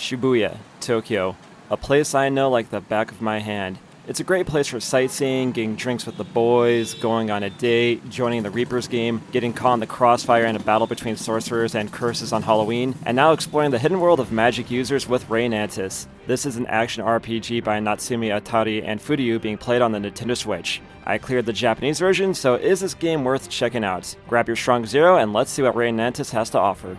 Shibuya, Tokyo. A place I know like the back of my hand. It's a great place for sightseeing, getting drinks with the boys, going on a date, joining the Reapers game, getting caught in the crossfire in a battle between sorcerers and curses on Halloween, and now exploring the hidden world of magic users with Reynatis. This is an action RPG by Natsume Atari and FuRYU being played on the Nintendo Switch. I cleared the Japanese version, so is this game worth checking out? Grab your strong zero and let's see what Reynatis has to offer.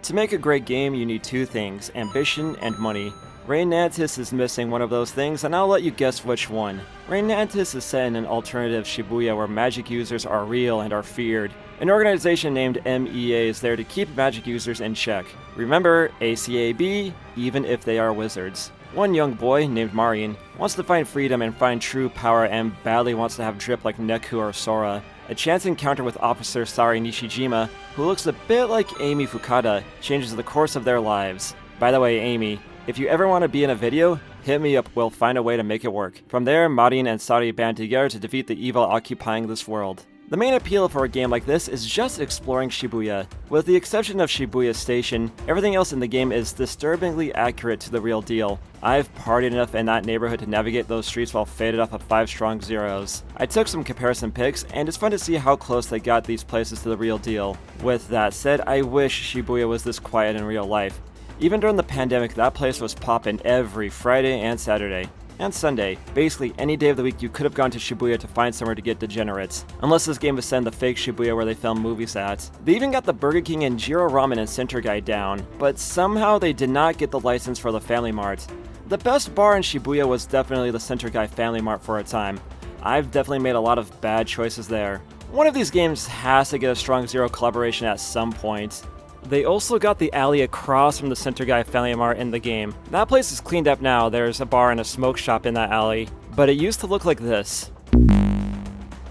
To make a great game, you need two things, ambition and money. Reynatis is missing one of those things, and I'll let you guess which one. Reynatis is set in an alternative Shibuya where magic users are real and are feared. An organization named MEA is there to keep magic users in check. Remember, ACAB, even if they are wizards. One young boy, named Marian, wants to find freedom and find true power and badly wants to have drip like Neku or Sora. A chance encounter with Officer Sari Nishijima, who looks a bit like Amy Fukada, changes the course of their lives. By the way, Amy, if you ever want to be in a video, hit me up, we'll find a way to make it work. From there, Marian and Sari band together to defeat the evil occupying this world. The main appeal for a game like this is just exploring Shibuya. With the exception of Shibuya Station, everything else in the game is disturbingly accurate to the real deal. I've partied enough in that neighborhood to navigate those streets while faded off of 5 strong zeros. I took some comparison pics, and it's fun to see how close they got these places to the real deal. With that said, I wish Shibuya was this quiet in real life. Even during the pandemic, that place was poppin' every Friday and Saturday. And Sunday. Basically, any day of the week you could have gone to Shibuya to find somewhere to get degenerates. Unless this game was set in the fake Shibuya where they film movies at. They even got the Burger King and Jiro Ramen and Center Guy down, but somehow they did not get the license for the Family Mart. The best bar in Shibuya was definitely the Center Guy Family Mart for a time. I've definitely made a lot of bad choices there. One of these games has to get a Strong Zero collaboration at some point. They also got the alley across from the Center Guy Family Mart in the game. That place is cleaned up now, there's a bar and a smoke shop in that alley, but it used to look like this.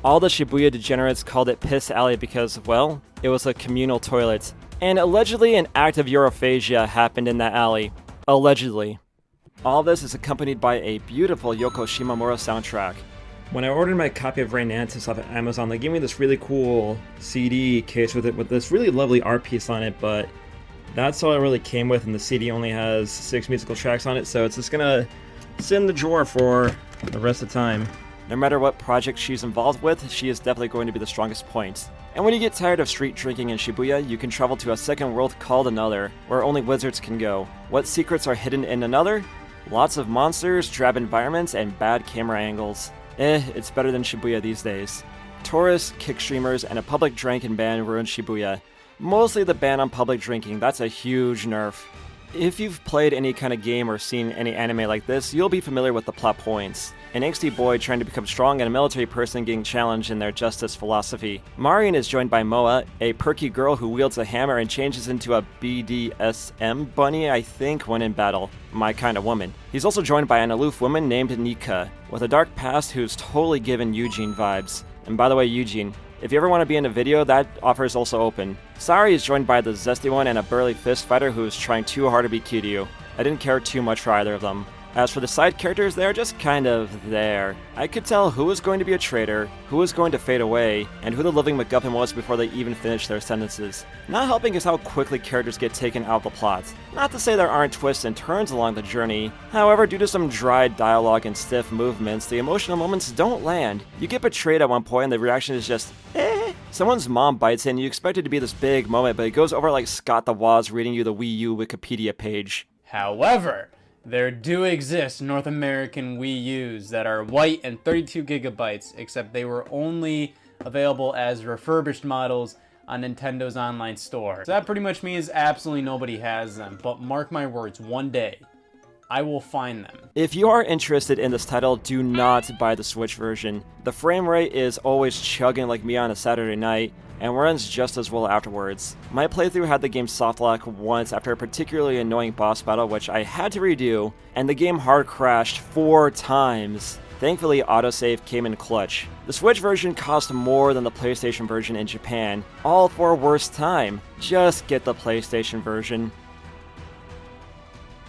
All the Shibuya degenerates called it Piss Alley because, well, it was a communal toilet. And allegedly an act of Europhagia happened in that alley. Allegedly. All this is accompanied by a beautiful Yoko Shimomura soundtrack. When I ordered my copy of Reynatis off of Amazon, they gave me this really cool CD case with this really lovely art piece on it, but that's all it really came with, and the CD only has 6 musical tracks on it, so it's just gonna sit in the drawer for the rest of the time. No matter what project she's involved with, she is definitely going to be the strongest point. And when you get tired of street drinking in Shibuya, you can travel to a second world called Another, where only wizards can go. What secrets are hidden in Another? Lots of monsters, drab environments, and bad camera angles. It's better than Shibuya these days. Tourists, kick streamers, and a public drinking ban ruined Shibuya. Mostly the ban on public drinking, that's a huge nerf. If you've played any kind of game or seen any anime like this, you'll be familiar with the plot points. An angsty boy trying to become strong and a military person getting challenged in their justice philosophy. Marian is joined by Moa, a perky girl who wields a hammer and changes into a BDSM bunny, I think, when in battle. My kind of woman. He's also joined by an aloof woman named Nika, with a dark past who's totally given Eugene vibes. And by the way, Eugene, if you ever want to be in a video, that offer is also open. Sari is joined by the zesty one and a burly fist fighter who is trying too hard to be cute to you. I didn't care too much for either of them. As for the side characters, they're just kind of there. I could tell who was going to be a traitor, who was going to fade away, and who the living MacGuffin was before they even finished their sentences. Not helping is how quickly characters get taken out of the plot. Not to say there aren't twists and turns along the journey, however, due to some dry dialogue and stiff movements, the emotional moments don't land. You get betrayed at one point and the reaction is just, eh. Someone's mom bites in, you expect it to be this big moment, but it goes over like Scott the Woz reading you the Wii U Wikipedia page. However, there do exist North American Wii U's that are white and 32 gigabytes, except they were only available as refurbished models on Nintendo's online store. So that pretty much means absolutely nobody has them, but mark my words, one day, I will find them. If you are interested in this title, do not buy the Switch version. The frame rate is always chugging like me on a Saturday night, and runs just as well afterwards. My playthrough had the game softlock once after a particularly annoying boss battle which I had to redo, and the game hard crashed 4 times. Thankfully, autosave came in clutch. The Switch version cost more than the PlayStation version in Japan, all for a worse time. Just get the PlayStation version.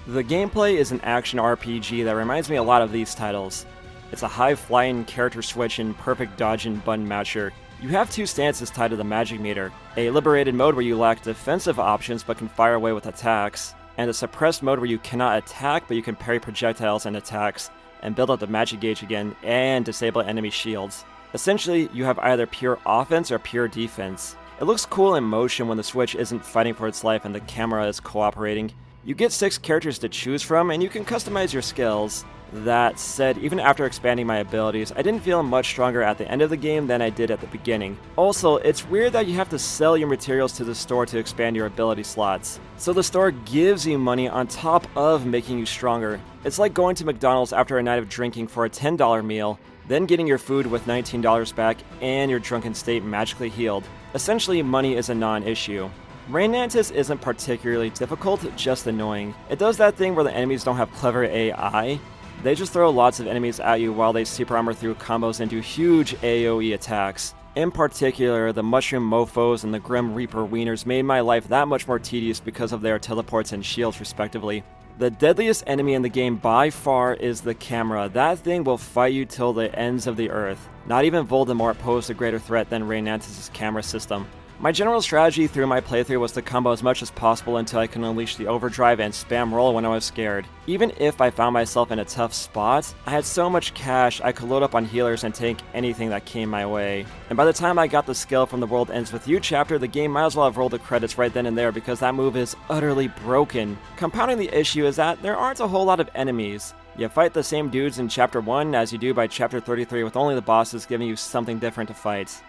The gameplay is an action RPG that reminds me a lot of these titles. It's a high-flying character switch and perfect dodge and button matcher. You have 2 stances tied to the magic meter, a liberated mode where you lack defensive options but can fire away with attacks, and a suppressed mode where you cannot attack, but you can parry projectiles and attacks, and build up the magic gauge again, and disable enemy shields. Essentially, you have either pure offense or pure defense. It looks cool in motion when the Switch isn't fighting for its life and the camera is cooperating. You get 6 characters to choose from, and you can customize your skills. That said, even after expanding my abilities, I didn't feel much stronger at the end of the game than I did at the beginning. Also, it's weird that you have to sell your materials to the store to expand your ability slots. So the store gives you money on top of making you stronger. It's like going to McDonald's after a night of drinking for a $10 meal, then getting your food with $19 back and your drunken state magically healed. Essentially, money is a non-issue. Reynatis isn't particularly difficult, just annoying. It does that thing where the enemies don't have clever AI. They just throw lots of enemies at you while they super armor through combos and do huge AoE attacks. In particular, the Mushroom Mofos and the Grim Reaper Wieners made my life that much more tedious because of their teleports and shields respectively. The deadliest enemy in the game by far is the camera. That thing will fight you till the ends of the earth. Not even Voldemort posed a greater threat than Reynatis' camera system. My general strategy through my playthrough was to combo as much as possible until I can unleash the overdrive and spam roll when I was scared. Even if I found myself in a tough spot, I had so much cash I could load up on healers and take anything that came my way. And by the time I got the skill from the World Ends With You chapter, the game might as well have rolled the credits right then and there because that move is utterly broken. Compounding the issue is that there aren't a whole lot of enemies. You fight the same dudes in chapter 1 as you do by chapter 33 with only the bosses giving you something different to fight.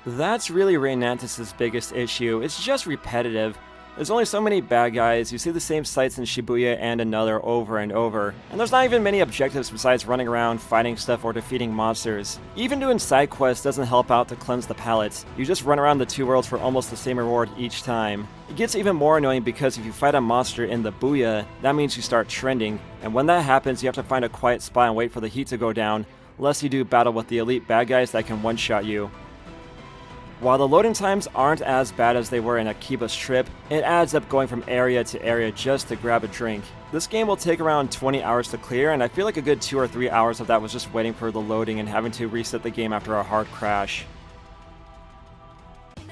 That's really Reynatis' biggest issue. It's just repetitive. There's only so many bad guys, you see the same sights in Shibuya and another over and over. And there's not even many objectives besides running around, fighting stuff, or defeating monsters. Even doing side quests doesn't help out to cleanse the palate. You just run around the 2 worlds for almost the same reward each time. It gets even more annoying because if you fight a monster in the Booyah, that means you start trending. And when that happens, you have to find a quiet spot and wait for the heat to go down, lest you do battle with the elite bad guys that can one-shot you. While the loading times aren't as bad as they were in Akiba's trip, it adds up going from area to area just to grab a drink. This game will take around 20 hours to clear, and I feel like a good 2 or 3 hours of that was just waiting for the loading and having to reset the game after a hard crash.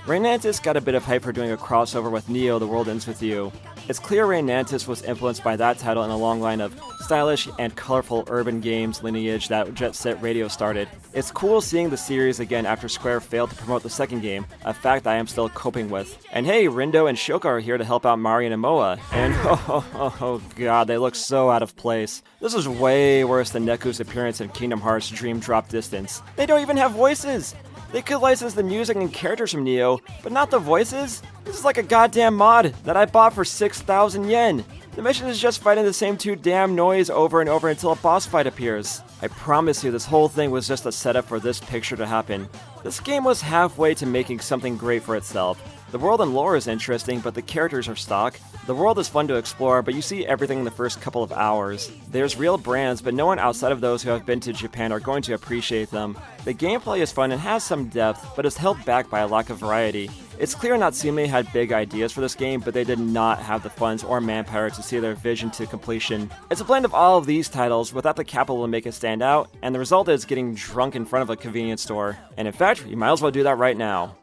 Reynatis got a bit of hype for doing a crossover with Neo: The World Ends With You. It's clear Reynatis was influenced by that title in a long line of stylish and colorful urban games lineage that Jet Set Radio started. It's cool seeing the series again after Square failed to promote the second game, a fact I am still coping with. And hey, Rindo and Shoka are here to help out Marion and Moa, and oh god, they look so out of place. This is way worse than Neku's appearance in Kingdom Hearts Dream Drop Distance. They don't even have voices! They could license the music and characters from Neo, but not the voices? This is like a goddamn mod that I bought for 6,000 yen. The mission is just fighting the same 2 damn noise over and over until a boss fight appears. I promise you this whole thing was just a setup for this picture to happen. This game was halfway to making something great for itself. The world and lore is interesting, but the characters are stock. The world is fun to explore, but you see everything in the first couple of hours. There's real brands, but no one outside of those who have been to Japan are going to appreciate them. The gameplay is fun and has some depth, but is held back by a lack of variety. It's clear Natsume had big ideas for this game, but they did not have the funds or manpower to see their vision to completion. It's a blend of all of these titles without the capital to make it stand out, and the result is getting drunk in front of a convenience store. And in fact, you might as well do that right now.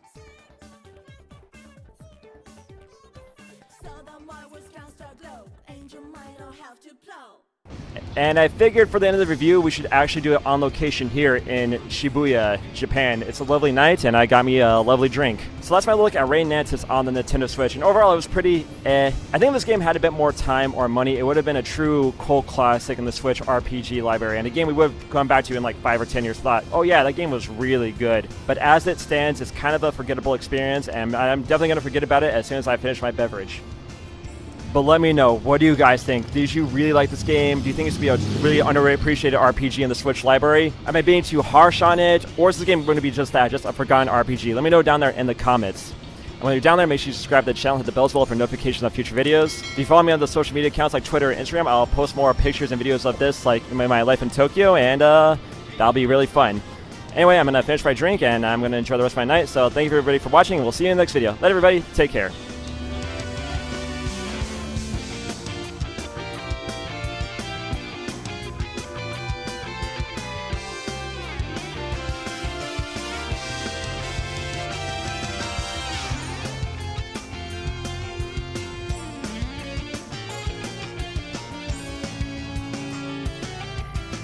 And I figured for the end of the review, we should actually do it on location here in Shibuya, Japan. It's a lovely night, and I got me a lovely drink. So that's my look at Reynatis on the Nintendo Switch. And overall, it was pretty I think if this game had a bit more time or money, it would have been a true cult classic in the Switch RPG library. And a game we would have gone back to in like 5 or 10 years, thought, oh yeah, that game was really good. But as it stands, it's kind of a forgettable experience, and I'm definitely going to forget about it as soon as I finish my beverage. But let me know, what do you guys think? Did you really like this game? Do you think it's going to be a really underappreciated RPG in the Switch library? Am I being too harsh on it? Or is this game going to be just that, just a forgotten RPG? Let me know down there in the comments. And when you're down there, make sure you subscribe to the channel, hit the bell as well for notifications on future videos. If you follow me on the social media accounts like Twitter and Instagram, I'll post more pictures and videos of this, like my life in Tokyo, and that'll be really fun. Anyway, I'm going to finish my drink, and I'm going to enjoy the rest of my night. So thank you everybody for watching, and we'll see you in the next video. Let everybody take care.